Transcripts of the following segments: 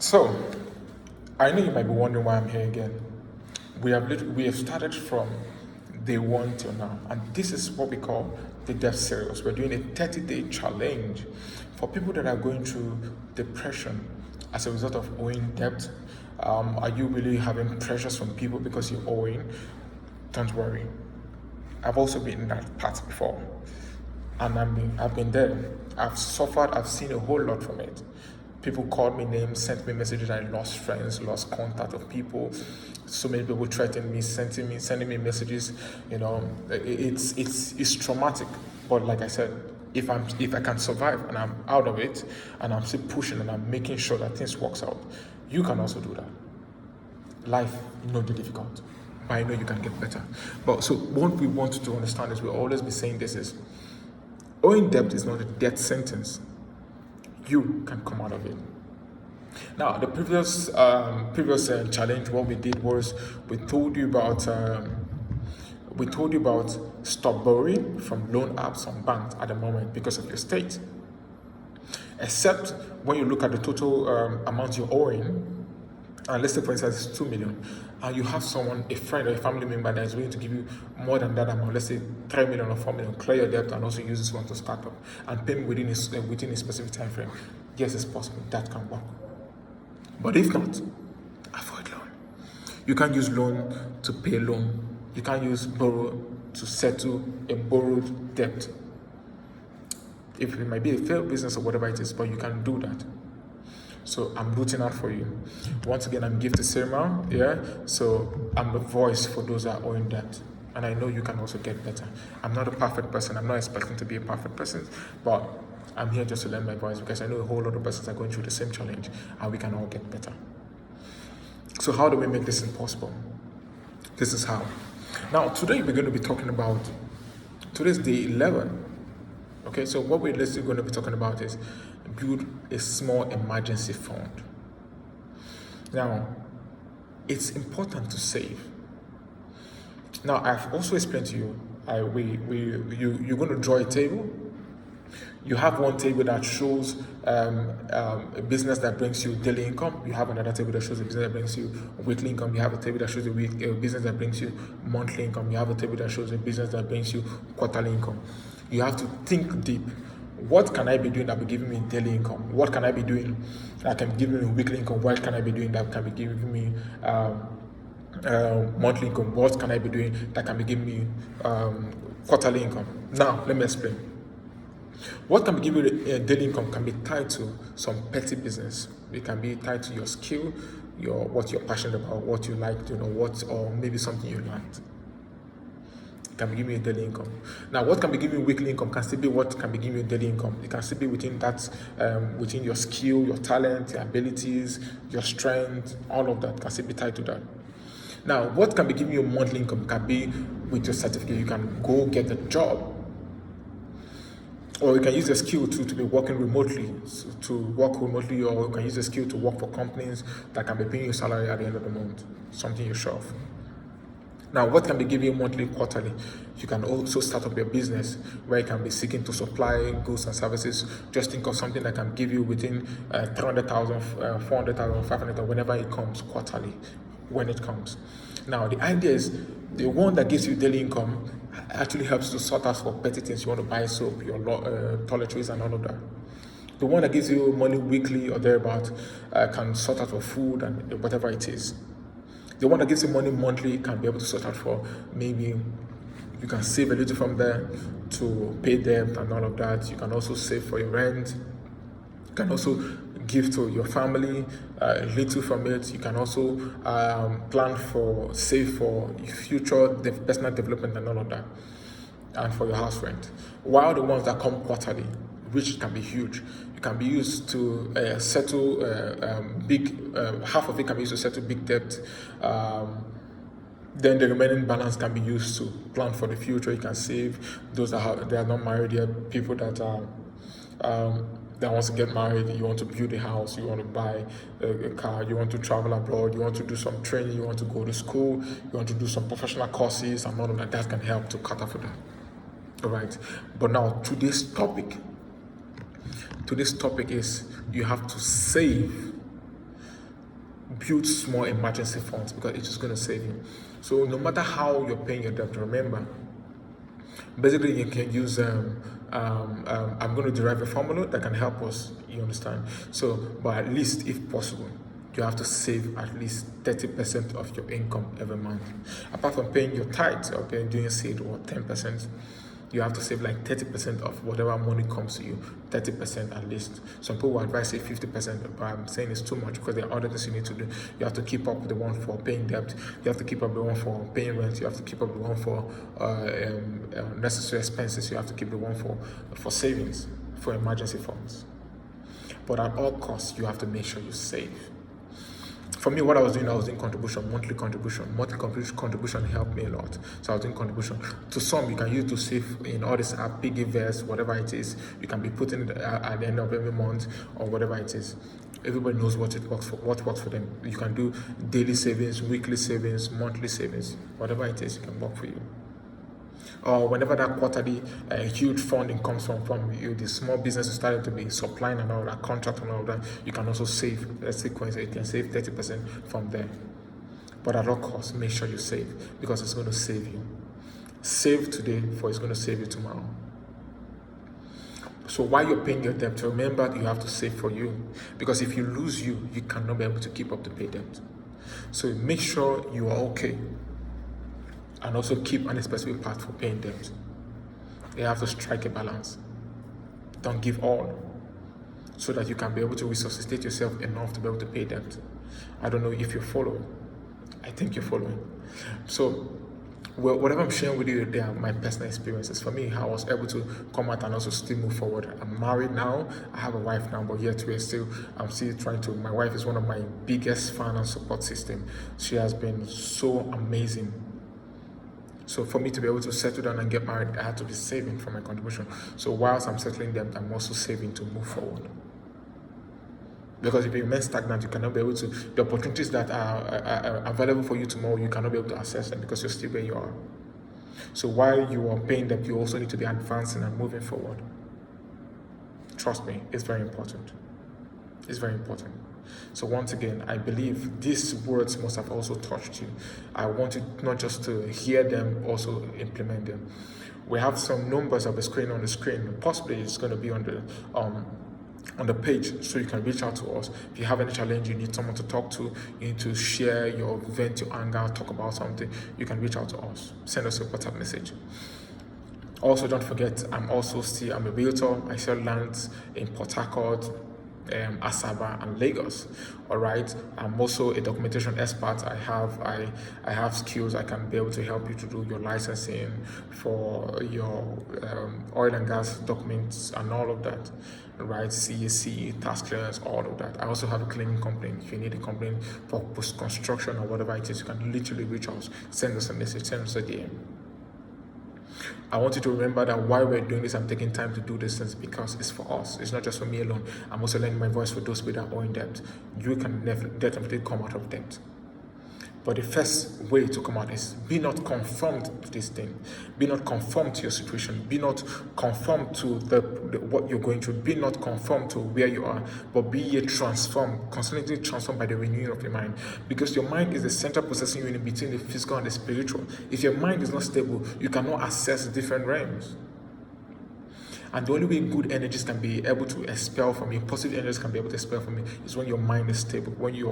So, I know you might be wondering why I'm here again. We have started from day one till now, and this is what we call the debt series. We're doing a 30-day challenge for people that are going through depression as a result of owing debt. Are you really having pressures from people because you're owing? Don't worry. I've also been in that part before, and I've been there. I've suffered. I've seen a whole lot from it. People called me names, sent me messages. I lost friends, lost contact of people. So many people threatened me, sending me messages. It's traumatic. But like I said, if I can survive and I'm out of it, and I'm still pushing and I'm making sure that things works out, you can also do that. Life no be difficult, but I know you can get better. But so what we want to understand is we'll always be saying this is owing debt is not a death sentence. You can come out of it. Now, the previous challenge, what we did was we told you about stop borrowing from loan apps and banks at the moment because of your state. Except when you look at the total amount you're owing, and let's say for instance it's 2 million, and you have someone, a friend or a family member that is willing to give you more than that amount, let's say 3 million or 4 million, clear your debt and also use this one to start up and pay me within a specific time frame. Yes, it's possible. That can work. But if not, avoid loan. You can't use loan to pay loan. You can't use borrow to settle a borrowed debt. If it might be a failed business or whatever it is, but you can do that. So I'm rooting out for you. Once again, I'm Gift Sirma, yeah? So I'm the voice for those that are owing debt. And I know you can also get better. I'm not a perfect person. I'm not expecting to be a perfect person. But I'm here just to lend my voice because I know a whole lot of persons are going through the same challenge and we can all get better. So how do we make this impossible? This is how. Now, today we're going to be talking about, today's day 11. Okay, so what we're literally going to be talking about is build a small emergency fund. Now, it's important to save. Now, I've also explained to you, you're going to draw a table. You have one table that shows a business that brings you daily income. You have another table that shows a business that brings you weekly income. You have a table that shows a business that brings you monthly income. You have a table that shows a business that brings you quarterly income. You have to think deep. What can I be doing that will be giving me daily income? What can I be doing that can give me weekly income? What can I be doing that can be giving me monthly income? What can I be doing that can be giving me quarterly income? Now, let me explain. What can be giving you a daily income can be tied to some petty business. It can be tied to your skill, what you're passionate about, what you like, or maybe something you learned. Can be giving you a daily income. Now, what can be giving you weekly income can still be what can be giving you a daily income. It can still be within that, within your skill, your talent, your abilities, your strength, all of that can still be tied to that. Now, what can be giving you monthly income can be with your certificate. You can go get a job. Or you can use the skill to be working remotely, or you can use the skill to work for companies that can be paying you salary at the end of the month, something you show off. Now, what can be giving you monthly, quarterly? You can also start up your business where you can be seeking to supply goods and services. Just think of something that can give you within 300,000, 400,000, 500,000, whenever it comes, quarterly, when it comes. Now, the idea is the one that gives you daily income actually helps to sort out for petty things. You want to buy soap, your toiletries and all of that. The one that gives you money weekly or thereabout can sort out for food and whatever it is. The one that gives you money monthly can be able to sort out for maybe you can save a little from there to pay debt and all of that. You can also save for your rent. You can also give to your family a little from it. You can also save for future personal development and all of that, and for your house rent. While the ones that come quarterly, which can be huge, it can be used to settle half of it can be used to settle big debt. Then the remaining balance can be used to plan for the future. You can save. Those that they are not married yet, people that wants to get married, you want to build a house, you want to buy a car, you want to travel abroad, you want to do some training, you want to go to school, you want to do some professional courses and all of that. That can help to cater for that. All right. But now today's topic is you have to save build small emergency funds because it's just going to save you. So no matter how you're paying your debt, remember, basically you can use I'm going to derive a formula that can help us, you understand. So but at least if possible, you have to save at least 30% of your income every month. Apart from paying your tithes or doing seed or 10%, you have to save like 30% of whatever money comes to you, 30% at least. Some people advise say 50%, but I'm saying it's too much because there are other things you need to do. You have to keep up with the one for paying debt, you have to keep up the one for paying rent, you have to keep up the one for necessary expenses, you have to keep the one for savings, for emergency funds. But at all costs, you have to make sure you save. For me, what I was doing contribution, monthly contribution. Monthly contribution helped me a lot. So I was doing contribution. To some, you can use to save in all this app, Piggyverse, whatever it is. You can be putting it at the end of every month or whatever it is. Everybody knows what works for them. You can do daily savings, weekly savings, monthly savings, whatever it is, it can work for you. Or whenever that quarterly huge funding comes from you, the small business is starting to be supplying and all that, contract and all that, you can also save. Let's say you can save 30% from there. But at all costs, make sure you save because it's going to save you. Save today, for it's going to save you tomorrow. So while you're paying your debt, remember that you have to save for you, because if you lose you cannot be able to keep up to pay debt. So make sure you are okay. And also keep an specific part for paying debt. You have to strike a balance. Don't give all, so that you can be able to resuscitate yourself enough to be able to pay debt. I don't know if you're following. I think you're following. So, well, whatever I'm sharing with you today are my personal experiences. For me, I was able to come out and also still move forward. I'm married now. I have a wife now, but yet I'm still trying to. My wife is one of my biggest fan and support system. She has been so amazing. So for me to be able to settle down and get married, I had to be saving for my contribution. So whilst I'm settling them, I'm also saving to move forward. Because if you remain stagnant, you cannot be able to, the opportunities that are available for you tomorrow, you cannot be able to access them because you're still where you are. So while you are paying them, you also need to be advancing and moving forward. Trust me, it's very important. It's very important. So once again, I believe these words must have also touched you. I want you not just to hear them, also implement them. We have some numbers of the screen on the screen. Possibly it's going to be on the page, so you can reach out to us. If you have any challenge, you need someone to talk to, you need to share your vent, your anger, talk about something, you can reach out to us. Send us a WhatsApp message. Also, don't forget, I'm a realtor. I sell lands in Port Harcourt, Asaba and Lagos. All right, I'm also a documentation expert. I have skills. I can be able to help you to do your licensing for your oil and gas documents and all of that. Right, CAC, tax clearance, all of that. I also have a cleaning company. If you need a company for post construction or whatever it is, you can literally reach out, send us a message, send us a DM. I want you to remember that while we're doing this, I'm taking time to do this things because it's for us. It's not just for me alone. I'm also lending my voice for those with that own debt. You can definitely come out of debt. But the first way to come out is be not conformed to this thing. Be not conformed to your situation. Be not conformed to what you're going through. Be not conformed to where you are, but be ye transformed, constantly transformed by the renewing of your mind. Because your mind is the center processing you in between the physical and the spiritual. If your mind is not stable, you cannot access different realms. And the only way good energies can be able to expel from you, positive energies can be able to expel from you, is when your mind is stable. When you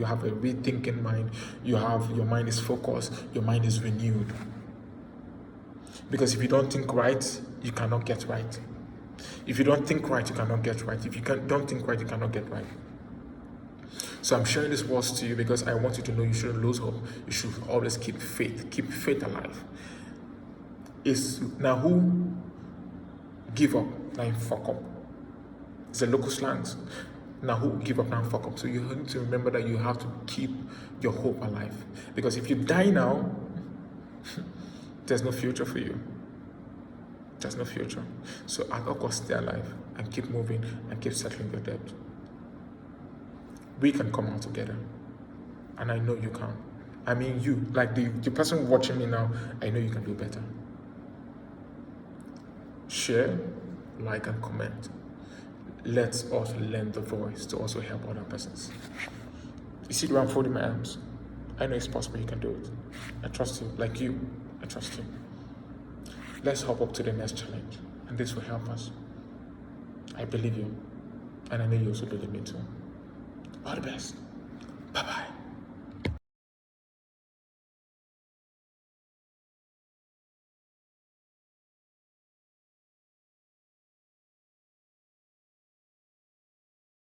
have a rethinking mind, your mind is focused, your mind is renewed. Because if you don't think right, you cannot get right. If you don't think right, you cannot get right. If you don't think right, you cannot get right. So I'm sharing these words to you because I want you to know you shouldn't lose hope. You should always keep faith alive. Now who give up, now fuck up. It's a local slang. Now who give up, now fuck up. So you need to remember that you have to keep your hope alive. Because if you die now, there's no future for you. There's no future. So at all costs, stay alive and keep moving and keep settling your debt. We can come out together. And I know you can. I mean you, like the person watching me now, I know you can do better. Share, like, and comment. Let's also lend the voice to also help other persons. You see the way I'm folding my arms? I know it's possible. You can do it. I trust you. Like you, I trust you. Let's hop up to the next challenge, and this will help us. I believe you, and I know you also believe me too. All the best. Bye-bye.